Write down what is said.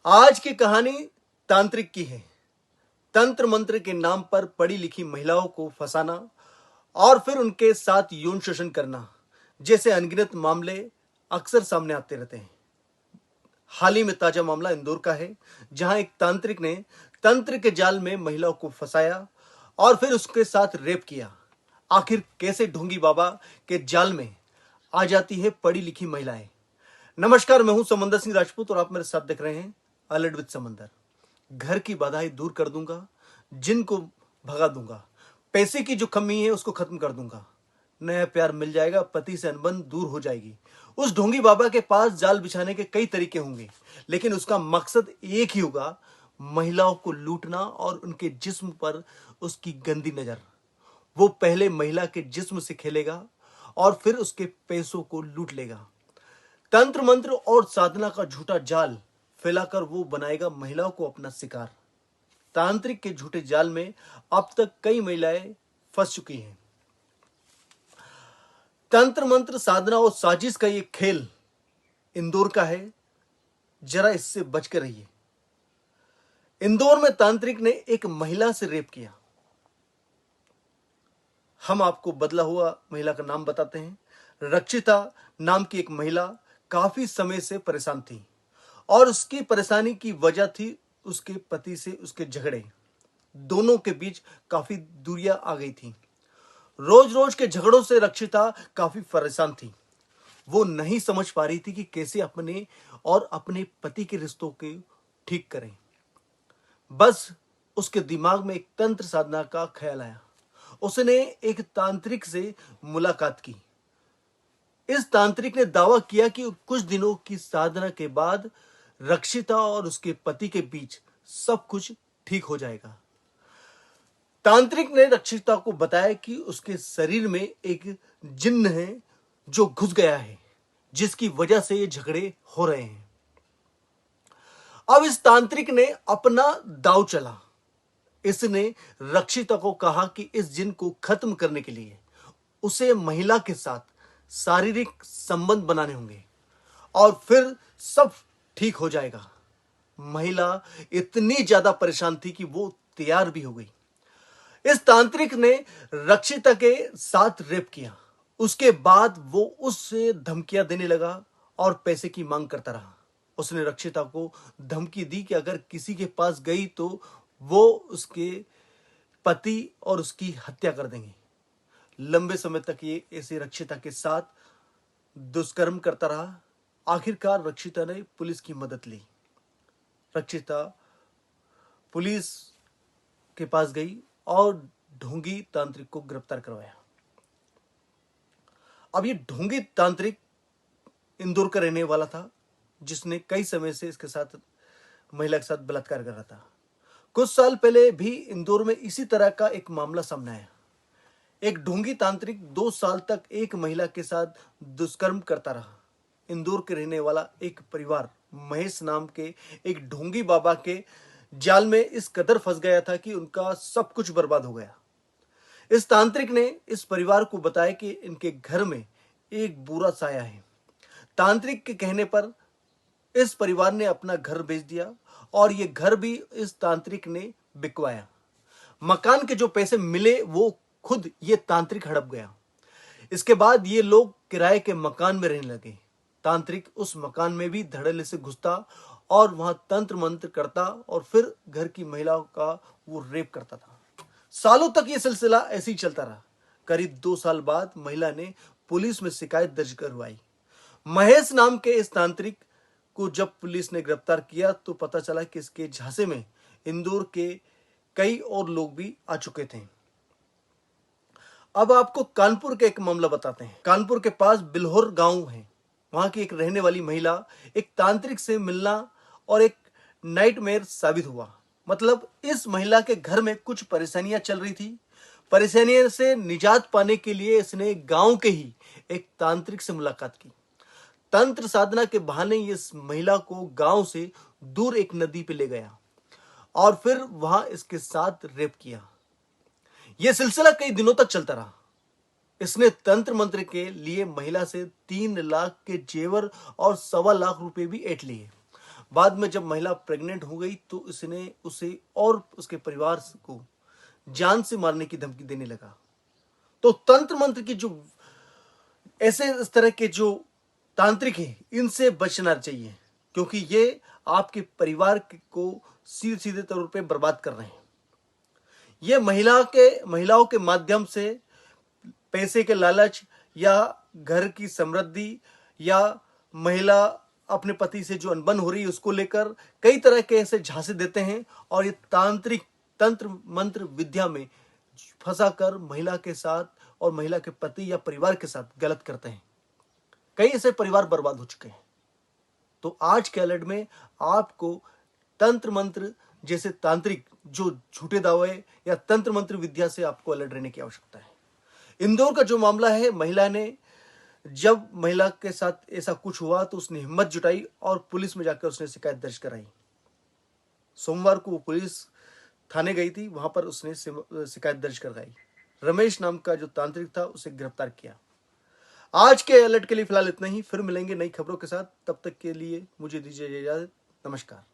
आज की कहानी तांत्रिक की है। तंत्र मंत्र के नाम पर पढ़ी लिखी महिलाओं को फंसाना और फिर उनके साथ यौन शोषण करना जैसे अनगिनत मामले अक्सर सामने आते रहते हैं। हाल ही में ताजा मामला इंदौर का है, जहां एक तांत्रिक ने तंत्र के जाल में महिलाओं को फंसाया और फिर उसके साथ रेप किया। आखिर कैसे ढोंगी बाबा के जाल में आ जाती है पढ़ी लिखी महिलाएं। नमस्कार, मैं हूं समंदर सिंह राजपूत और आप मेरे साथ देख रहे हैं अलर्ट विद समंदर। घर की बाधाएं दूर कर दूंगा, जिन को भगा दूंगा, पैसे की जो कमी है उसको खत्म कर दूंगा, नया प्यार मिल जाएगा, पति से अनबन दूर हो जाएगी। उस ढोंगी बाबा के पास जाल बिछाने के कई तरीके होंगे, लेकिन उसका मकसद एक ही होगा, महिलाओं को लूटना और उनके जिस्म पर उसकी गंदी नजर। वो पहले महिला के जिस्म से खेलेगा और फिर उसके पैसों को लूट लेगा। तंत्र मंत्र और साधना का झूठा जाल फैलाकर वो बनाएगा महिलाओं को अपना शिकार। तांत्रिक के झूठे जाल में अब तक कई महिलाएं फंस चुकी हैं। तंत्र मंत्र साधना और साजिश का ये खेल इंदौर का है, जरा इससे बच कर रहिए। इंदौर में तांत्रिक ने एक महिला से रेप किया। हम आपको बदला हुआ महिला का नाम बताते हैं। रक्षिता नाम की एक महिला काफी समय से परेशान थी और उसकी परेशानी की वजह थी उसके पति से उसके झगड़े। दोनों के बीच काफी दूरियां आ गई थी। रोज रोज के झगड़ों से रक्षिता काफी परेशान थी। वो नहीं समझ पा रही थी कि कैसे अपने और अपने पति के रिश्तों को ठीक करें। बस उसके दिमाग में एक तंत्र साधना का ख्याल आया। उसने एक तांत्रिक से मुलाकात की। इस तांत्रिक ने दावा किया कि कुछ दिनों की साधना के बाद रक्षिता और उसके पति के बीच सब कुछ ठीक हो जाएगा। तांत्रिक ने रक्षिता को बताया कि उसके शरीर में एक जिन्न है जो घुस गया है, जिसकी वजह से ये झगड़े हो रहे हैं। अब इस तांत्रिक ने अपना दांव चला। इसने रक्षिता को कहा कि इस जिन्न को खत्म करने के लिए उसे महिला के साथ शारीरिक संबंध बनाने होंगे और फिर सब ठीक हो जाएगा। महिला इतनी ज्यादा परेशान थी कि वो तैयार भी हो गई। इस तांत्रिक ने रक्षिता के साथ रेप किया। उसके बाद वो उससे धमकियां देने लगा और पैसे की मांग करता रहा। उसने रक्षिता को धमकी दी कि अगर किसी के पास गई तो वो उसके पति और उसकी हत्या कर देंगे। लंबे समय तक ये ऐसे रक्षिता के साथ दुष्कर्म करता रहा। आखिरकार रक्षिता ने पुलिस की मदद ली। रक्षिता पुलिस के पास गई और ढोंगी तांत्रिक को गिरफ्तार करवाया। अब ये ढोंगी तांत्रिक इंदौर का रहने वाला था, जिसने कई समय से इसके साथ महिला के साथ बलात्कार कर रहा था। कुछ साल पहले भी इंदौर में इसी तरह का एक मामला सामने आया। एक ढोंगी तांत्रिक 2 साल तक एक महिला के साथ दुष्कर्म करता रहा। इंदौर के रहने वाला एक परिवार महेश नाम के एक ढोंगी बाबा के जाल में इस कदर फंस गया था कि उनका सब कुछ बर्बाद हो गया। इस तांत्रिक ने इस परिवार को बताया कि इनके घर में एक बुरा साया है। तांत्रिक के कहने पर इस परिवार ने अपना घर बेच दिया और ये घर भी इस तांत्रिक ने बिकवाया। मकान के जो पैसे मिले वो खुद ये तांत्रिक हड़प गया। इसके बाद ये लोग किराए के मकान में रहने लगे। तांत्रिक उस मकान में भी धड़ल्ले से घुसता और वहां तंत्र मंत्र करता और फिर घर की महिलाओं का वो रेप करता था। सालों तक ये सिलसिला ऐसे ही चलता रहा। करीब 2 साल बाद महिला ने पुलिस में शिकायत दर्ज करवाई। महेश नाम के इस तांत्रिक को जब पुलिस ने गिरफ्तार किया तो पता चला कि इसके झांसे में इंदौर के कई और लोग भी आ चुके थे। अब आपको कानपुर का एक मामला बताते हैं। कानपुर के पास बिल्होर गांव है। वहां की एक रहने वाली महिला एक तांत्रिक से मिलना और एक नाइटमेयर साबित हुआ। मतलब इस महिला के घर में कुछ परेशानियां चल रही थी। परेशानियों से निजात पाने के लिए इसने गांव के ही एक तांत्रिक से मुलाकात की। तंत्र साधना के बहाने इस महिला को गांव से दूर एक नदी पे ले गया और फिर वहां इसके साथ रेप किया। यह सिलसिला कई दिनों तक चलता रहा। इसने तंत्र मंत्र के लिए महिला से 3 लाख के जेवर और 1.25 लाख रुपए भी ऐंठ लिए। बाद में जब महिला प्रेग्नेंट हो गई तो उसने उसे और उसके परिवार को जान से मारने की धमकी देने लगा। तो तंत्र मंत्र की जो ऐसे इस तरह के जो तांत्रिक हैं, इनसे बचना चाहिए, क्योंकि ये आपके परिवार को सीधे सीधे तौर पे बर्बाद कर रहे हैं। ये महिलाओं के माध्यम से पैसे के लालच या घर की समृद्धि या महिला अपने पति से जो अनबन हो रही है उसको लेकर कई तरह के ऐसे झांसे देते हैं, और ये तांत्रिक तंत्र मंत्र विद्या में फंसाकर महिला के साथ और महिला के पति या परिवार के साथ गलत करते हैं। कई ऐसे परिवार बर्बाद हो चुके हैं। तो आज के अलर्ट में आपको तंत्र मंत्र जैसे तांत्रिक जो झूठे दावे या तंत्र मंत्र विद्या से आपको अलर्ट रहने की आवश्यकता है। इंदौर का जो मामला है, महिला ने जब महिला के साथ ऐसा कुछ हुआ तो उसने हिम्मत जुटाई और पुलिस में जाकर उसने शिकायत दर्ज कराई। सोमवार को वो पुलिस थाने गई थी, वहां पर उसने शिकायत दर्ज करवाई। रमेश नाम का जो तांत्रिक था उसे गिरफ्तार किया। आज के अलर्ट के लिए फिलहाल इतना ही, फिर मिलेंगे नई खबरों के साथ। तब तक के लिए मुझे दीजिए इजाजत। नमस्कार।